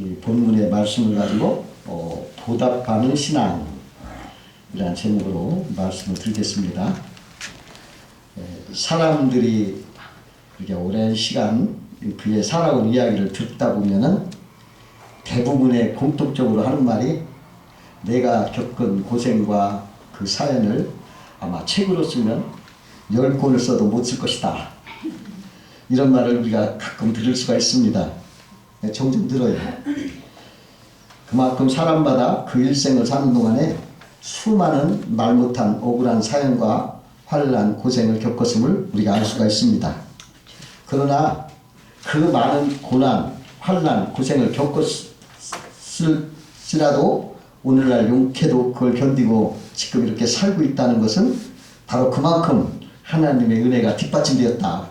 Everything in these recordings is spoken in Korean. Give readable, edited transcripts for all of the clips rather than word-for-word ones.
이 본문의 말씀을 가지고 보답하는 신앙이라는 제목으로 말씀을 드리겠습니다. 사람들이 이렇게 오랜 시간 그의 살아온 이야기를 듣다 보면은 대부분의 공통적으로 하는 말이 내가 겪은 고생과 그 사연을 아마 책으로 쓰면 10권을 써도 못 쓸 것이다. 이런 말을 우리가 가끔 들을 수가 있습니다. 종종 들어요. 그만큼 사람마다 그 일생을 사는 동안에 수많은 말 못한 억울한 사연과 환난, 고생을 겪었음을 우리가 알 수가 있습니다. 그러나 그 많은 고난, 환난, 고생을 겪었을지라도 오늘날 용케도 그걸 견디고 지금 이렇게 살고 있다는 것은 바로 그만큼 하나님의 은혜가 뒷받침되었다.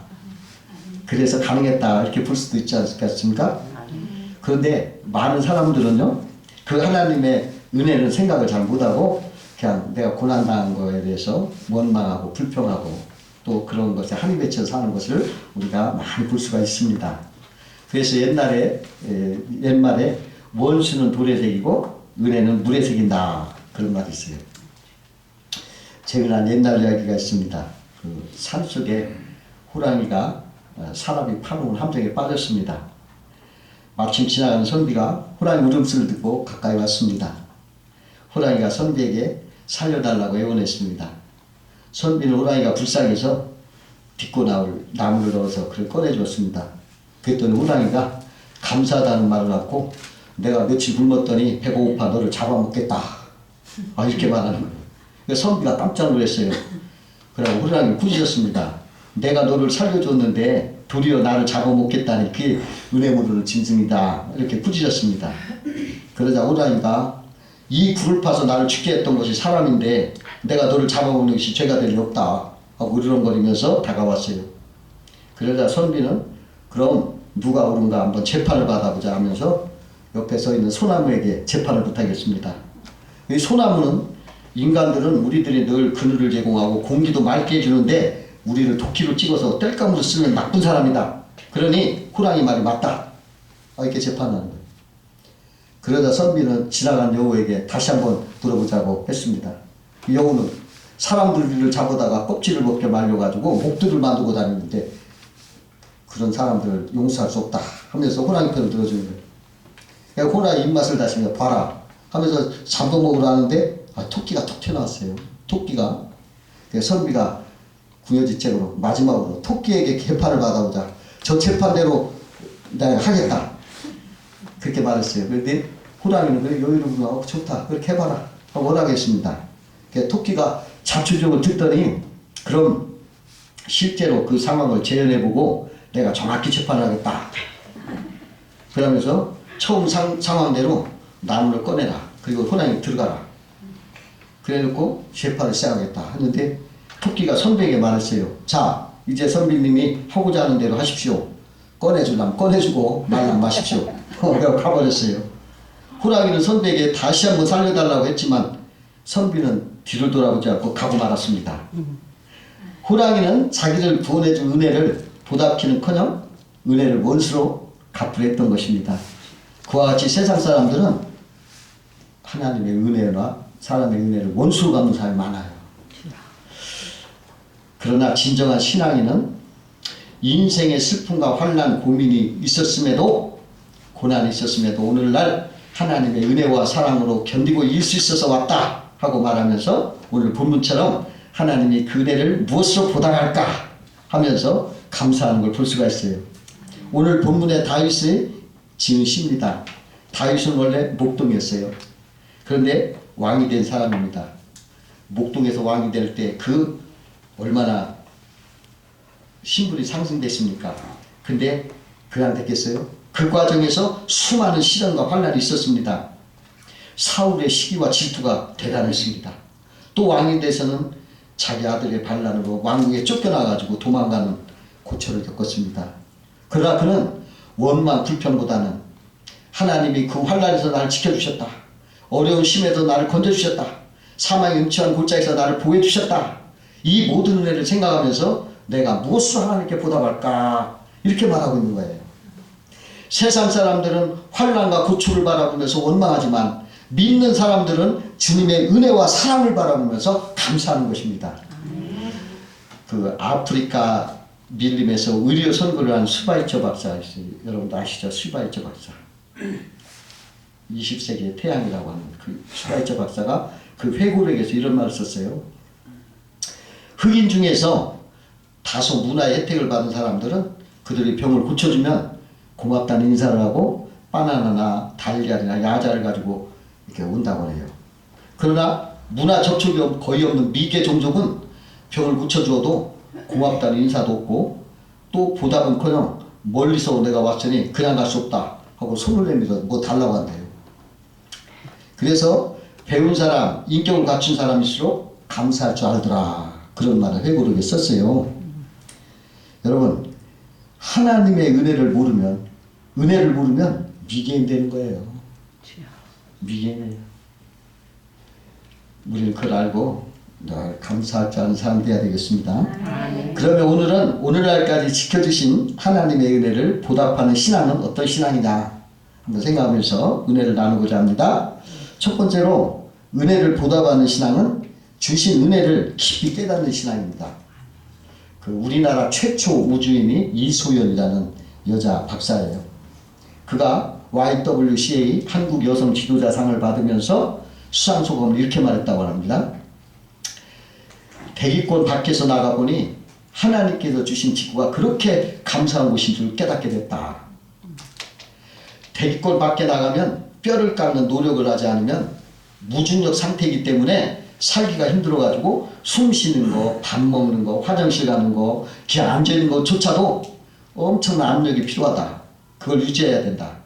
그래서 가능했다. 이렇게 볼 수도 있지 않겠습니까? 그런데 많은 사람들은요, 그 하나님의 은혜는 생각을 잘 못하고 그냥 내가 고난당한 거에 대해서 원망하고 불평하고 또 그런 것에 한이 맺혀 사는 것을 우리가 많이 볼 수가 있습니다. 그래서 옛말에 원수는 돌의 색이고 은혜는 물의 색인다. 그런 말이 있어요. 재미난 옛날 이야기가 있습니다. 그 산속에 호랑이가 사람이 파놓은 함정에 빠졌습니다. 마침 지나가는 선비가 호랑이 울음소리를 듣고 가까이 왔습니다. 호랑이가 선비에게 살려달라고 애원했습니다. 선비는 호랑이가 불쌍해서 딛고 나올 나무를 넣어서 그를 꺼내주었습니다. 그랬더니 호랑이가 감사하다는 말을 하고 내가 며칠 굶었더니 배고파 너를 잡아먹겠다. 이렇게 말하는 거예요. 선비가 깜짝 놀랐어요. 그러고 호랑이를 꾸짖었습니다. 내가 너를 살려줬는데 도리어 나를 잡아먹겠다니 그게 은혜 모르는 짐승이다. 이렇게 꾸짖었습니다. 그러자 호랑이가 이 굴을 파서 나를 죽게 했던 것이 사람인데 내가 너를 잡아먹는 것이 죄가 될 리 없다 하고 으르렁거리면서 다가왔어요. 그러자 선비는 그럼 누가 옳은가 한번 재판을 받아보자 하면서 옆에 서 있는 소나무에게 재판을 부탁했습니다. 이 소나무는 인간들은 우리들이 늘 그늘을 제공하고 공기도 맑게 해주는데 우리를 도끼로 찍어서 땔감으로 쓰는 나쁜 사람이다. 그러니 호랑이 말이 맞다. 이렇게 재판하는 거예요. 그러자 선비는 지나간 여우에게 다시 한번 물어보자고 했습니다. 여우는 사람들을 잡아다가 껍질을 벗겨 말려가지고 목들을 만들고 다니는데 그런 사람들을 용서할 수 없다 하면서 호랑이 편을 들어주는 거예요. 호랑이 입맛을 다시며 봐라 하면서 잡아먹으려 하는데 토끼가 툭 튀어나왔어요. 토끼가. 선비가 구여지책으로 마지막으로 토끼에게 재판을 받아보자. 저 재판대로 내가 하겠다. 그렇게 말했어요. 그런데 호랑이는 그래 여유롭고 좋다. 그렇게 해봐라. 하고 허락했습니다. 토끼가 자초지종을 듣더니 그럼 실제로 그 상황을 재현해보고 내가 정확히 재판을 하겠다. 그러면서 처음 상황대로 나무를 꺼내라. 그리고 호랑이 들어가라. 그래놓고 재판을 시작하겠다 하는데 토끼가 선비에게 말했어요. 자, 이제 선비님이 하고자 하는 대로 하십시오. 꺼내주려면 꺼내주고 말라면 마십시오. 그래서 가버렸어요. 호랑이는 선비에게 다시 한번 살려달라고 했지만 선비는 뒤를 돌아보지 않고 가고 말았습니다. 호랑이는 자기를 구원해준 은혜를 보답키는커녕 은혜를 원수로 갚으려 했던 것입니다. 그와 같이 세상 사람들은 하나님의 은혜나 사람의 은혜를 원수로 갚는 사람이 많아요. 그러나 진정한 신앙인은 인생의 슬픔과 환난, 고민이 있었음에도 고난이 있었음에도 오늘날 하나님의 은혜와 사랑으로 견디고 이길 수 있어서 왔다 하고 말하면서 오늘 본문처럼 하나님이 그 은혜를 무엇으로 보답할까 하면서 감사하는 걸 볼 수가 있어요. 오늘 본문의 다윗의 지은 시입니다. 다윗은 원래 목동이었어요. 그런데 왕이 된 사람입니다. 목동에서 왕이 될 때 그 얼마나 신분이 상승됐습니까? 근데 그냥 됐겠어요? 그 과정에서 수많은 시련과 환난이 있었습니다. 사울의 시기와 질투가 대단했습니다. 또 왕이 돼서는 자기 아들의 반란으로 왕궁에 쫓겨나가지고 도망가는 고초를 겪었습니다. 그러나 그는 원망 불평보다는 하나님이 그 환난에서 나를 지켜주셨다. 어려운 심에도 나를 건져주셨다. 사망의 음침한 골짜기에서 나를 보호해주셨다. 이 모든 은혜를 생각하면서 내가 무엇으로 하나님께 보답할까 이렇게 말하고 있는 거예요. 세상 사람들은 환난과 고초를 바라보면서 원망하지만 믿는 사람들은 주님의 은혜와 사랑을 바라보면서 감사하는 것입니다. 그 아프리카 밀림에서 의료 선교를 한 슈바이처 박사 있어요. 여러분도 아시죠? 슈바이처 박사. 20세기의 태양이라고 하는 그 슈바이처 박사가 그 회고록에서 이런 말을 썼어요. 흑인 중에서 다소 문화의 혜택을 받은 사람들은 그들이 병을 고쳐주면 고맙다는 인사를 하고 바나나나 달걀이나 야자를 가지고 이렇게 온다고 해요. 그러나 문화 접촉이 거의 없는 미개 종족은 병을 고쳐주어도 고맙다는 인사도 없고 또 보답은커녕 멀리서 내가 왔으니 그냥 갈 수 없다 하고 손을 내밀어 뭐 달라고 한대요. 그래서 배운 사람, 인격을 갖춘 사람일수록 감사할 줄 알더라. 그런 말을 회고록에 썼어요. 여러분, 하나님의 은혜를 모르면 미개인 되는 거예요. 미개인이에요. 우리는 그걸 알고 늘 감사할 줄 아는 사람 되어야 되겠습니다. 그러면 오늘은 오늘날까지 지켜주신 하나님의 은혜를 보답하는 신앙은 어떤 신앙이냐 한번 생각하면서 은혜를 나누고자 합니다. 첫 번째로 은혜를 보답하는 신앙은 주신 은혜를 깊이 깨닫는 신앙입니다. 그 우리나라 최초 우주인이 이소연이라는 여자 박사예요. 그가 YWCA 한국 여성 지도자상을 받으면서 수상소감을 이렇게 말했다고 합니다. 대기권 밖에서 나가보니 하나님께서 주신 지구가 그렇게 감사한 곳인 줄 깨닫게 됐다. 대기권 밖에 나가면 뼈를 깎는 노력을 하지 않으면 무중력 상태이기 때문에 살기가 힘들어가지고 숨 쉬는 거, 밥 먹는 거, 화장실 가는 거, 그냥 앉아있는 것조차도 엄청난 압력이 필요하다. 그걸 유지해야 된다.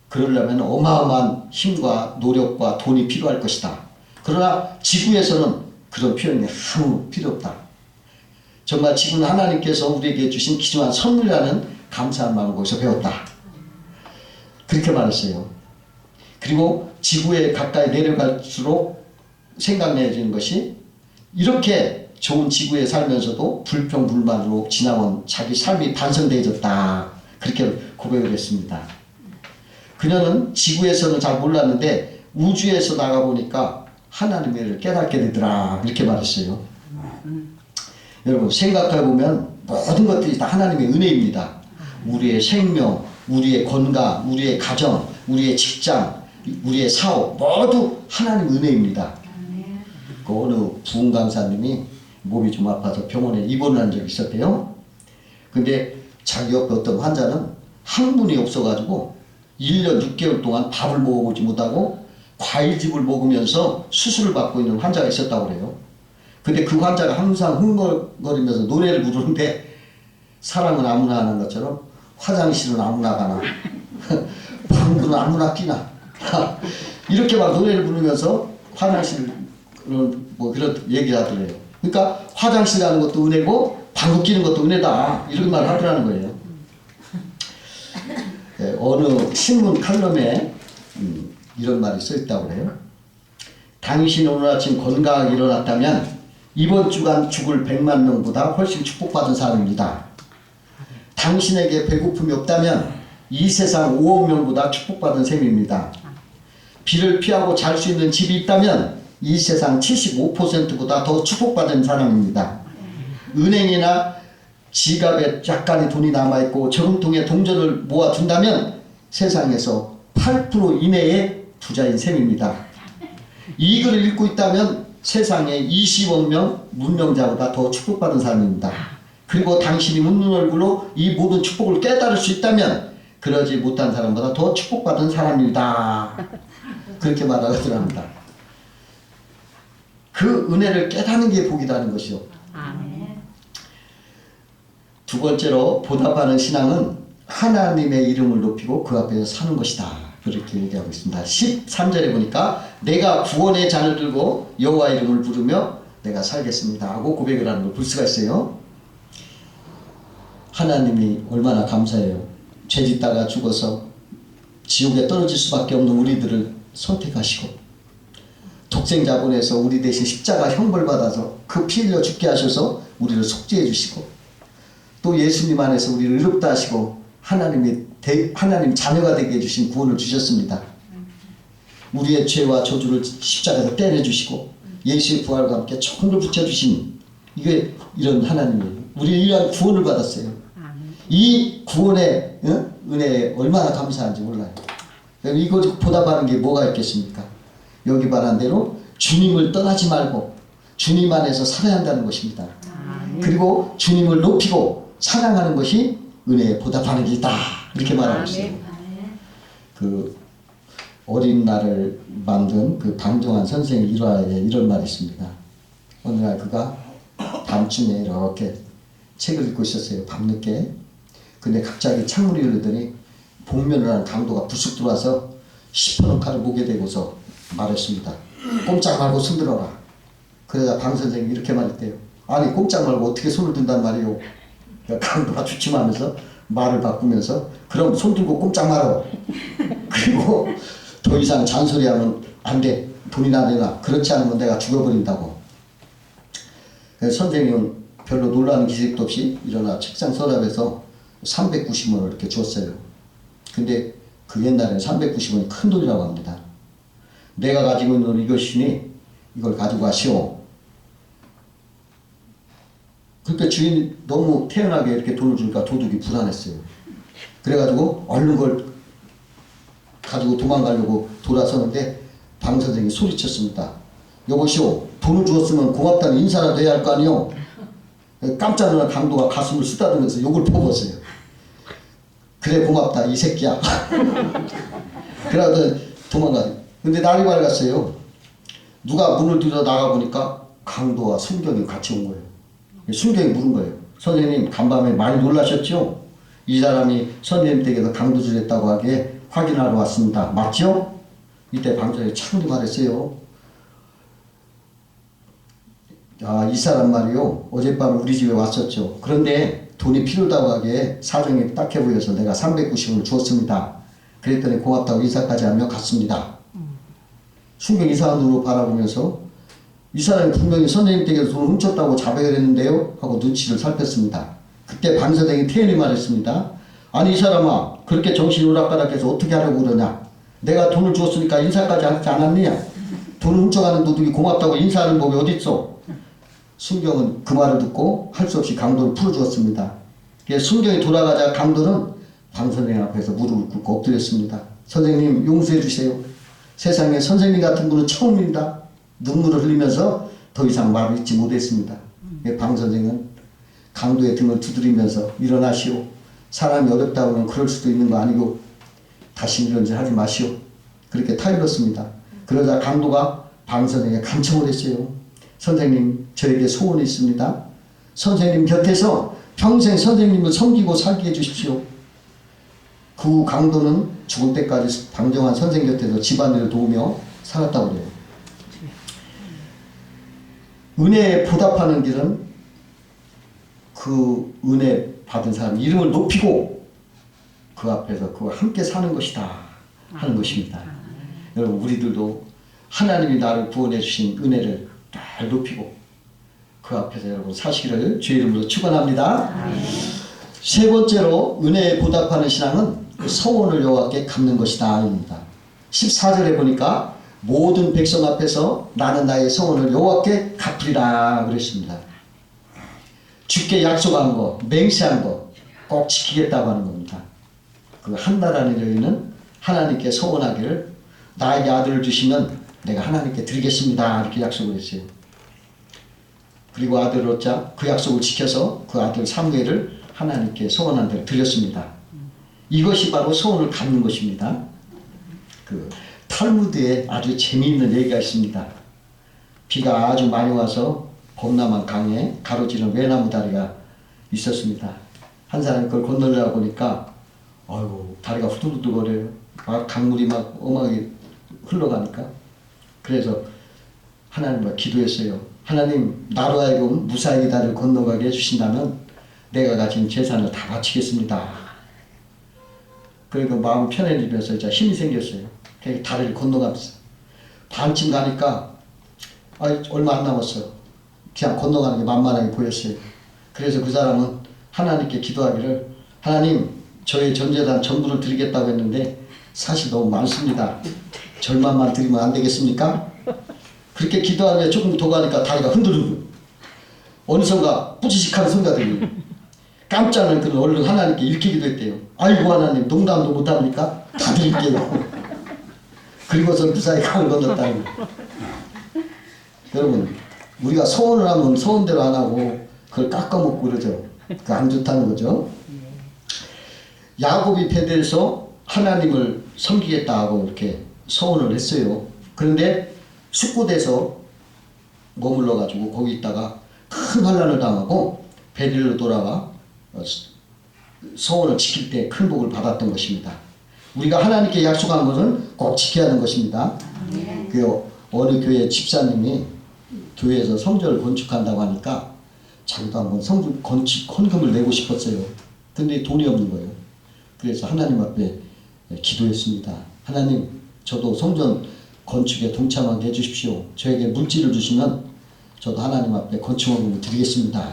그러려면 어마어마한 힘과 노력과 돈이 필요할 것이다. 그러나 지구에서는 그런 표현이 아무 필요 없다. 정말 지구는 하나님께서 우리에게 주신 귀중한 선물이라는 감사한 마음을 거기서 배웠다. 그렇게 말했어요. 그리고 지구에 가까이 내려갈수록 생각나지는 것이 이렇게 좋은 지구에 살면서도 불평불만으로 지나온 자기 삶이 반성되어졌다. 그렇게 고백을 했습니다. 그녀는 지구에서는 잘 몰랐는데 우주에서 나가보니까 하나님의 은혜를 깨닫게 되더라. 이렇게 말했어요. 여러분 생각해보면 모든 것들이 다 하나님의 은혜입니다. 우리의 생명, 우리의 건강, 우리의 가정, 우리의 직장, 우리의 사업 모두 하나님의 은혜입니다. 그 어느 부흥 강사님이 몸이 좀 아파서 병원에 입원을 한 적이 있었대요. 근데 자기 옆에 어떤 환자는 항문이 없어가지고 1년 6개월 동안 밥을 먹어보지 못하고 과일즙을 먹으면서 수술을 받고 있는 환자가 있었다고 그래요. 근데 그 환자가 항상 흥얼거리면서 노래를 부르는데 사랑은 아무나 하는 것처럼 화장실은 아무나 가나 방구는 아무나 끼나 이렇게 막 노래를 부르면서 화장실 뭐 그런 얘기를 하더래요. 그러니까 화장실 가는 것도 은혜고 방구 끼는 것도 은혜다 이런 말을 하더라는 거예요. 네, 어느 신문 칼럼에 이런 말이 써있다고 그래요. 당신 오늘 아침 건강하게 일어났다면 이번 주간 죽을 100만 명보다 훨씬 축복받은 사람입니다. 당신에게 배고픔이 없다면 이 세상 5억 명보다 축복받은 셈입니다. 비를 피하고 잘 수 있는 집이 있다면 이 세상 75%보다 더 축복받은 사람입니다. 은행이나 지갑에 약간의 돈이 남아있고 저금통에 동전을 모아둔다면 세상에서 8% 이내의 부자인 셈입니다. 이 글을 읽고 있다면 세상에 20억 명 문명자보다 더 축복받은 사람입니다. 그리고 당신이 웃는 얼굴로 이 모든 축복을 깨달을 수 있다면 그러지 못한 사람보다 더 축복받은 사람입니다. 그렇게 말하더랍니다. 그 은혜를 깨닫는 게 복이라는 것이요. 두 번째로 보답하는 신앙은 하나님의 이름을 높이고 그 앞에서 사는 것이다. 그렇게 얘기하고 있습니다. 13절에 보니까 내가 구원의 잔을 들고 여호와 이름을 부르며 내가 살겠습니다 하고 고백을 하는 걸 볼 수가 있어요. 하나님이 얼마나 감사해요. 죄짓다가 죽어서 지옥에 떨어질 수밖에 없는 우리들을 선택하시고 독생자 보내서 우리 대신 십자가 형벌 받아서 그 피 흘려 죽게 하셔서 우리를 속죄해 주시고 또 예수님 안에서 우리를 의롭다 하시고 하나님의 하나님 자녀가 되게 해주신 구원을 주셨습니다. 우리의 죄와 저주를 십자가에서 떼내주시고 예수의 부활과 함께 총을 붙여주신 이게 이런 하나님이에요. 우리는 이러한 구원을 받았어요. 이 구원의 은혜에 얼마나 감사한지 몰라요. 이거 보답하는 게 뭐가 있겠습니까? 여기 말한 대로 주님을 떠나지 말고 주님 안에서 살아야 한다는 것입니다. 그리고 주님을 높이고 사랑하는 것이 은혜에 보답하는 길이다. 이렇게 말하고 있어요. 그 어린 날을 만든 그 방정환 선생의 일화에 이런 말이 있습니다. 어느 날 그가 밤중에 이렇게 책을 읽고 있었어요. 밤늦게. 근데 갑자기 창문이 열리더니 복면을 하는 강도가 불쑥 들어와서 시퍼런 칼을 목에 대고서 말했습니다. 꼼짝 말고 손 들어라. 그러자 방 선생님이 이렇게 말했대요. 아니 꼼짝 말고 어떻게 손을 든단 말이오. 그러니까 강도가 주춤하면서 말을 바꾸면서 그럼 손 들고 꼼짝 말어. 그리고 더 이상 잔소리하면 안 돼. 돈이나 내놔. 그렇지 않으면 내가 죽어버린다고. 그래서 선생님은 별로 놀라는 기색도 없이 일어나 책상 서랍에서 390원을 이렇게 주었어요. 근데 그 옛날에는 390원이 큰 돈이라고 합니다. 내가 가지고 있는 돈 이것이니 이걸 가지고 가시오. 그러니까 주인이 너무 태연하게 이렇게 돈을 주니까 도둑이 불안했어요. 그래가지고 얼른 걸 가지고 도망가려고 돌아서는데 방 선생님이 소리쳤습니다. 여보시오, 돈을 주었으면 고맙다는 인사라도 해야 할 거 아니오. 깜짝 놀란 강도가 가슴을 쓰다듬으면서 욕을 퍼부었어요. 그래 고맙다 이 새끼야. 그러다 도망가요. 근데 날이 밝았어요. 누가 문을 들여 나가보니까 강도와 순경이 같이 온 거예요. 순경이 물은 거예요. 선생님 간밤에 많이 놀라셨죠? 이 사람이 선생님 댁에서 강도질 했다고 하기에 확인하러 왔습니다. 맞죠? 이때 방전에 차분히 말했어요. 아, 이 사람 말이요. 어젯밤 우리 집에 왔었죠. 그런데 돈이 필요하다고 하기에 사정이 딱해 보여서 내가 390원을 주었습니다. 그랬더니 고맙다고 인사까지 하며 갔습니다. 순경 이상한 눈으로 바라보면서 이 사람이 분명히 선생님 댁에서 돈을 훔쳤다고 자백을 했는데요 하고 눈치를 살폈습니다. 그때 방 선생이 태연히 말했습니다. 아니 이 사람아 그렇게 정신이 오락가락해서 어떻게 하려고 그러냐. 내가 돈을 주었으니까 인사까지 하지 않았느냐. 돈을 훔쳐가는 도둑이 고맙다고 인사하는 법이 어딨어. 순경은 그 말을 듣고 할 수 없이 강도를 풀어주었습니다. 순경이 돌아가자 강도는 방 선생님 앞에서 무릎을 꿇고 엎드렸습니다. 선생님 용서해 주세요. 세상에 선생님 같은 분은 처음입니다. 눈물을 흘리면서 더 이상 말을 잇지 못했습니다. 방 선생은 강도의 등을 두드리면서 일어나시오. 사람이 어렵다 보면 그럴 수도 있는 거 아니고 다시 이런 짓 하지 마시오. 그렇게 타일렀습니다. 그러자 강도가 방 선생에게 간청을 했어요. 선생님 저에게 소원이 있습니다. 선생님 곁에서 평생 선생님을 섬기고 살게 해주십시오. 그 후 강도는 죽을 때까지 방정환 선생 곁에서 집안일을 도우며 살았다고 그래요. 은혜에 보답하는 길은 그 은혜 받은 사람 이름을 높이고 그 앞에서 그와 함께 사는 것이다 하는 것입니다. 여러분 우리들도 하나님이 나를 구원해 주신 은혜를 잘 높이고 그 앞에서 여러분 사시기를 주의 이름으로 축원합니다. 세 번째로 은혜에 보답하는 신앙은 서원을 여호와께 갚는 것이다 입니다. 14절에 보니까 모든 백성 앞에서 나는 나의 서원을 여호와께 갚으리라 그랬습니다. 주께 약속한 거, 맹세한 거 꼭 지키겠다고 하는 겁니다. 그 한나라는 여인은 하나님께 서원하기를 나에게 아들을 주시면 내가 하나님께 드리겠습니다 이렇게 약속을 했어요. 그리고 아들을 얻자 그 약속을 지켜서 그 아들 사무엘을 하나님께 서원한 대로 드렸습니다. 이것이 바로 서원을 갚는 것입니다. 그 탈무드에 아주 재미있는 얘기가 있습니다. 비가 아주 많이 와서 범람한 강에 가로지른 외나무 다리가 있었습니다. 한 사람이 그걸 건너려고 보니까 아이고 다리가 후들후들거려요. 막 강물이 막 엄하게 흘러가니까. 그래서 하나님과 기도했어요. 하나님 나로 하여금 무사히 다리를 건너가게 해주신다면 내가 가진 재산을 다 바치겠습니다. 그리고 마음 편해지면서 이제 힘이 생겼어요. 다리를 건너가면서 반쯤 가니까 얼마 안 남았어요. 그냥 건너가는 게 만만하게 보였어요. 그래서 그 사람은 하나님께 기도하기를 하나님 저의 전재산 전부를 드리겠다고 했는데 사실 너무 많습니다. 절반만 드리면 안 되겠습니까? 그렇게 기도하며 조금 더 가니까 다리가 흔들흔들. 어느선가 뿌지직한 소리가 들려요. 깜짝 놀라서 얼른 하나님께 일으키기도 했대요. 아이고 하나님 농담도 못합니까? 다 드릴게요. 그리고서 무사히 강을 건넜다는 거예요. 여러분 우리가 소원을 하면 소원대로 안 하고 그걸 깎아먹고 그러죠. 그거 안 좋다는 거죠. 야곱이 베델에서 하나님을 섬기겠다고 이렇게 소원을 했어요. 그런데 숙고돼서 머물러 가지고 거기 있다가 큰 환난을 당하고 베델로 돌아와 소원을 지킬 때 큰 복을 받았던 것입니다. 우리가 하나님께 약속한 것은 꼭 지켜야 하는 것입니다. 그 어느 교회 집사님이 교회에서 성전을 건축한다고 하니까 자기도 한번 성전 건축 헌금을 내고 싶었어요. 근데 돈이 없는 거예요. 그래서 하나님 앞에 기도했습니다. 하나님, 저도 성전 건축에 동참하게 해주십시오. 저에게 물질을 주시면 저도 하나님 앞에 건축헌금을 드리겠습니다.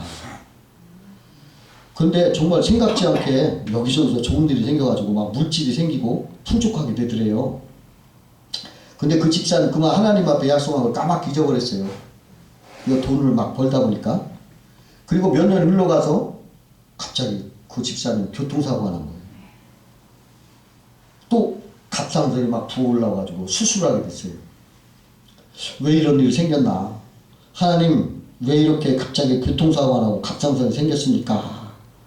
근데 정말 생각지 않게 여기저기서 좋은 일이 생겨가지고 막 물질이 생기고 풍족하게 되더래요. 근데 그 집사는 그만 하나님 앞에 약속한 걸 까맣게 잊어버렸어요. 이 돈을 막 벌다 보니까. 그리고 몇 년이 흘러가서 갑자기 그 집사는 교통사고가 난 거예요. 또 갑상선이 막 부어올라가지고 수술하게 됐어요. 왜 이런 일이 생겼나? 하나님 왜 이렇게 갑자기 교통사고가 나고 갑상선이 생겼습니까?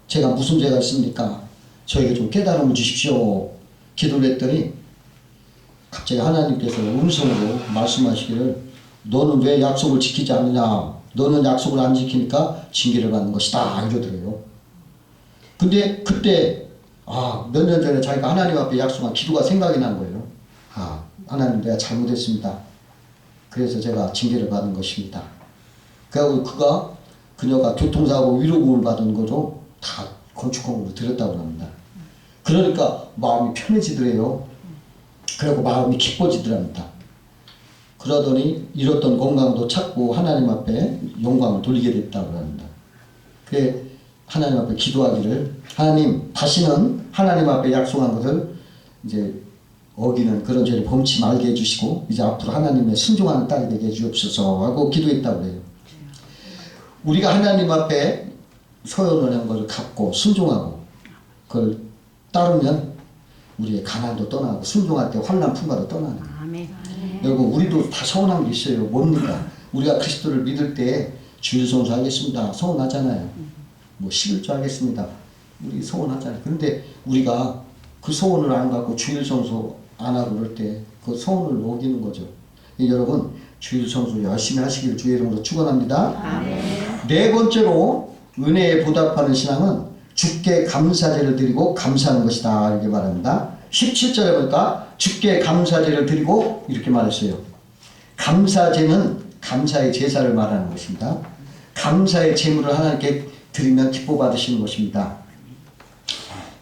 제가 무슨 죄가 있습니까? 저에게 좀 깨달음을 주십시오. 기도를 했더니 갑자기 하나님께서 음성으로 말씀하시기를 너는 왜 약속을 지키지 않느냐? 너는 약속을 안 지키니까 징계를 받는 것이다. 이러더래요. 근데 그때 몇 년 전에 자기가 하나님 앞에 약속한 기도가 생각이 난 거예요. 하나님 내가 잘못했습니다. 그래서 제가 징계를 받은 것입니다. 그래서 그녀가 교통사고 위로금을 받은 거로 다 건축헌금으로 드렸다고 합니다. 그러니까 마음이 편해지더래요. 그리고 마음이 기뻐지더랍니다. 그러더니 잃었던 건강도 찾고 하나님 앞에 영광을 돌리게 됐다고 합니다. 그래 하나님 앞에 기도하기를 하나님 다시는 하나님 앞에 약속한 것을 이제 어기는 그런 죄를 범치 말게 해주시고 이제 앞으로 하나님의 순종하는 딸이 되게 해주옵소서 하고 기도했다고 해요. 우리가 하나님 앞에 서연을 한 것을 갖고 순종하고 그걸 따르면 우리의 가난도 떠나고 순종할 때 환난 풍파도 떠나는 거예요. 아멘. 여러분 우리도 다 서운한 게 있어요. 뭡니까? 우리가 그리스도를 믿을 때 주일 성수 하겠습니다. 서운하잖아요. 뭐 11조 하겠습니다. 우리 서운하잖아요. 그런데 우리가 그 소원을 안 갖고 주일 성수 안 하고 그럴 때 그 소원을 어기는 거죠. 여러분 주일 성수 열심히 하시길 주의 이름으로 축원합니다. 아멘. 네 번째로 은혜에 보답하는 신앙은 주께 감사제를 드리고 감사하는 것이다 이렇게 말합니다. 17절에 보니까 주께 감사제를 드리고 이렇게 말했어요. 감사제는 감사의 제사를 말하는 것입니다. 감사의 제물을 하나님께 드리면 기뻐 받으시는 것입니다.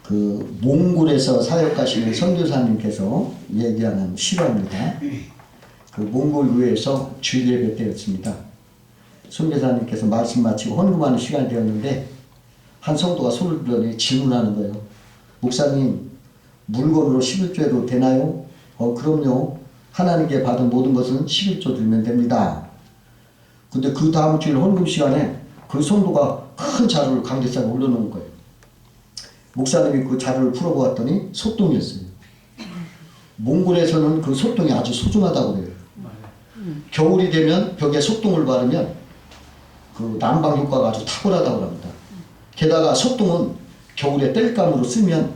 그 몽골에서 사역하시는 선교사님께서 얘기하는 실화입니다. 그 몽골 의회에서 주일 예배 때였습니다. 선교사님께서 말씀 마치고 헌금하는 시간이 되었는데 한 성도가 손을 들더니 질문하는 거예요. 목사님 물건으로 11조에도 되나요? 그럼요. 하나님께 받은 모든 것은 11조 드리면 됩니다. 근데 그 다음 주일 헌금 시간에 그 성도가 큰 자루를 강대상에 올려놓은 거예요. 목사님이 그 자루를 풀어보았더니 소똥이었어요. 몽골에서는 그 소똥이 아주 소중하다고 그래요. 겨울이 되면 벽에 소똥을 바르면 그 난방 효과가 아주 탁월하다고 합니다. 게다가 소똥은 겨울에 땔감으로 쓰면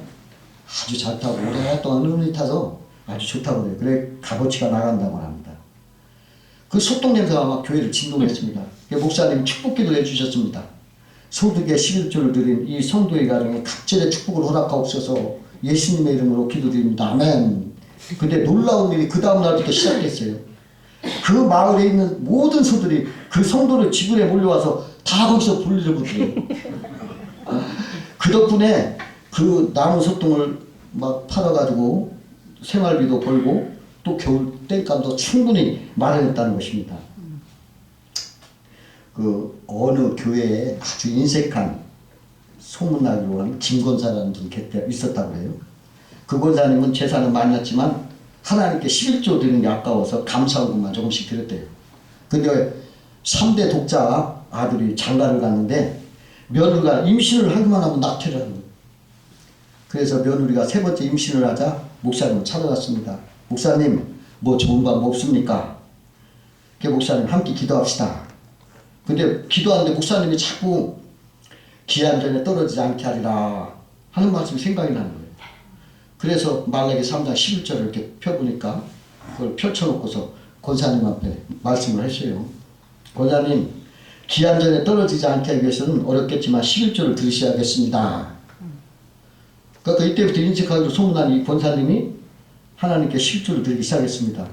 아주 잘 타고 오랫동안 눈이 타서 아주 좋다고 그래요. 그래 값어치가 나간다고 합니다. 그 소똥 냄새가 막 교회를 진동했습니다. 목사님이 축복기도 해주셨습니다. 소득의 11조를 드린 이 성도의 가정에 각절의 축복을 허락하옵소서 예수님의 이름으로 기도드립니다. 아멘. 근데 놀라운 일이 그 다음 날부터 시작됐어요. 그 마을에 있는 모든 소들이 그 성도를 지분에 몰려와서 다 거기서 볼일을 붙여요. 그 덕분에 그 남은 소똥을 막 팔아가지고 생활비도 벌고 또 겨울 땔감도 충분히 마련했다는 것입니다. 그 어느 교회에 아주 인색한 소문나기로는 김권사라는 분이 있었다고 해요. 그 권사님은 재산은 많았지만 하나님께 11조 드리는 게 아까워서 감사원금만 조금씩 드렸대요. 근데 3대 독자 아들이 장가를 갔는데 며느리가 임신을 하기만 하면 낙태를 하는 거예요. 그래서 며느리가 세 번째 임신을 하자 목사님을 찾아갔습니다. 목사님, 뭐 좋은 방법 없습니까? 그 목사님 함께 기도합시다. 근데 기도하는데 목사님이 자꾸 기한 전에 떨어지지 않게 하리라 하는 말씀이 생각이 나는 거예요. 그래서 말라기 3장 11절을 이렇게 펴보니까 그걸 펼쳐놓고서 권사님 앞에 말씀을 했어요. 권사님, 기한 전에 떨어지지 않게 하기 위해서는 어렵겠지만 11절을 들으셔야겠습니다. 그러니까 이때부터 인식하기로 소문난 이 권사님이 하나님께 11절을 드리기 시작했습니다.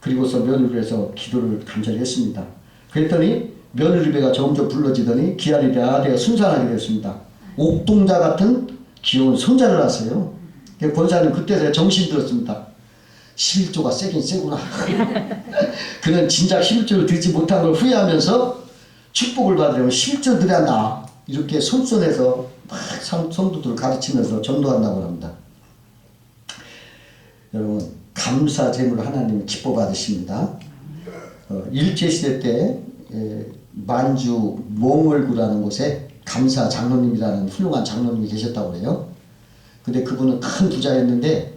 그리고서 며느리를 해서 기도를 간절히 했습니다. 그랬더니 며느리 배가 점점 불러지더니 기한이 대가 순산하게 되었습니다. 옥동자 같은 귀여운 손자를 낳았어요. 권사님 그때서야 정신 들었습니다. 11조가 세긴 세구나. 그는 진작 11조를 드리지 못한 걸 후회하면서 축복을 받으려면 11조 드려야 한다. 이렇게 손선에서 막 성도들을 가르치면서 전도한다고 합니다. 여러분, 감사 제물을 하나님이 기뻐 받으십니다. 일제시대 때 만주 몽월구라는 곳에 감사 장로님이라는 훌륭한 장로님이 계셨다고 해요. 근데 그분은 큰 부자였는데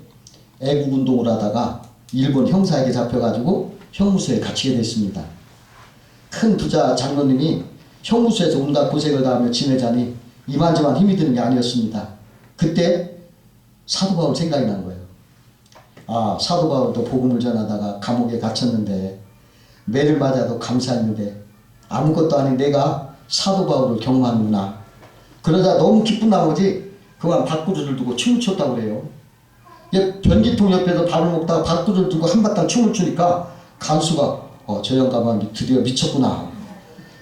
애국운동을 하다가 일본 형사에게 잡혀가지고 형무소에 갇히게 됐습니다. 큰 부자 장로님이 형무소에서 온갖 고생을 다하며 지내자니 이만저만 힘이 드는 게 아니었습니다. 그때 사도 바울 생각이 난 거예요. 아, 사도 바울도 복음을 전하다가 감옥에 갇혔는데 매를 맞아도 감사했는데 아무것도 아닌 내가 사도 바울을 경험하는구나. 그러자 너무 기쁜 나머지 그만 밥구두를 두고 춤을 췄다고 그래요. 변기통 옆에서 밥을 먹다가 밥구두를 두고 한바탕 춤을 추니까 간수가 저 영감은 드디어 미쳤구나.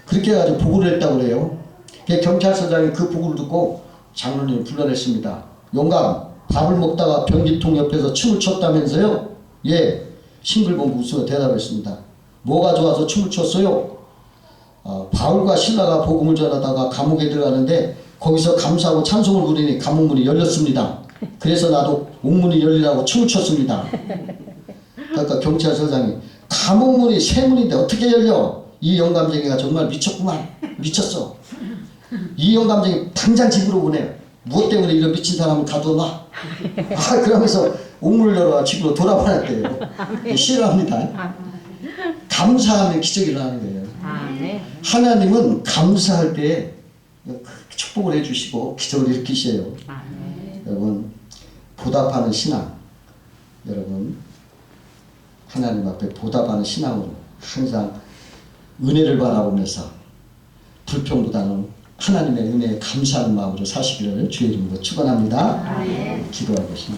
그렇게 해가지고 보고를 했다고 그래요. 경찰서장이 그 보고를 듣고 장로님을 불러냈습니다. 영감, 밥을 먹다가 변기통 옆에서 춤을 췄다면서요? 예, 싱글벙글 웃으며 대답했습니다. 뭐가 좋아서 춤을 췄어요? 바울과 신라가 복음을 전하다가 감옥에 들어가는데 거기서 감사하고 찬송을 부르니 감옥문이 열렸습니다. 그래서 나도 옥문이 열리라고 춤을 췄습니다. 그러니까 경찰서장이 감옥문이 세 문인데 어떻게 열려? 이 영감쟁이가 정말 미쳤구만. 미쳤어. 이 영감쟁이 당장 집으로 보내. 무엇 때문에 이런 미친 사람을 가둬놔? 그러면서 옥문을 열어 집으로 돌아보냈대요. 싫어합니다. 감사하면 기적이 일어나는 거예요. 하나님은 감사할 때 축복을 해주시고 기적을 일으키셔요. 여러분, 보답하는 신앙, 여러분 하나님 앞에 보답하는 신앙으로 항상 은혜를 바라보면서 불평보다는 하나님의 은혜에 감사하는 마음으로 사시기를 주의 이름으로 축원합니다. 기도하겠습니다.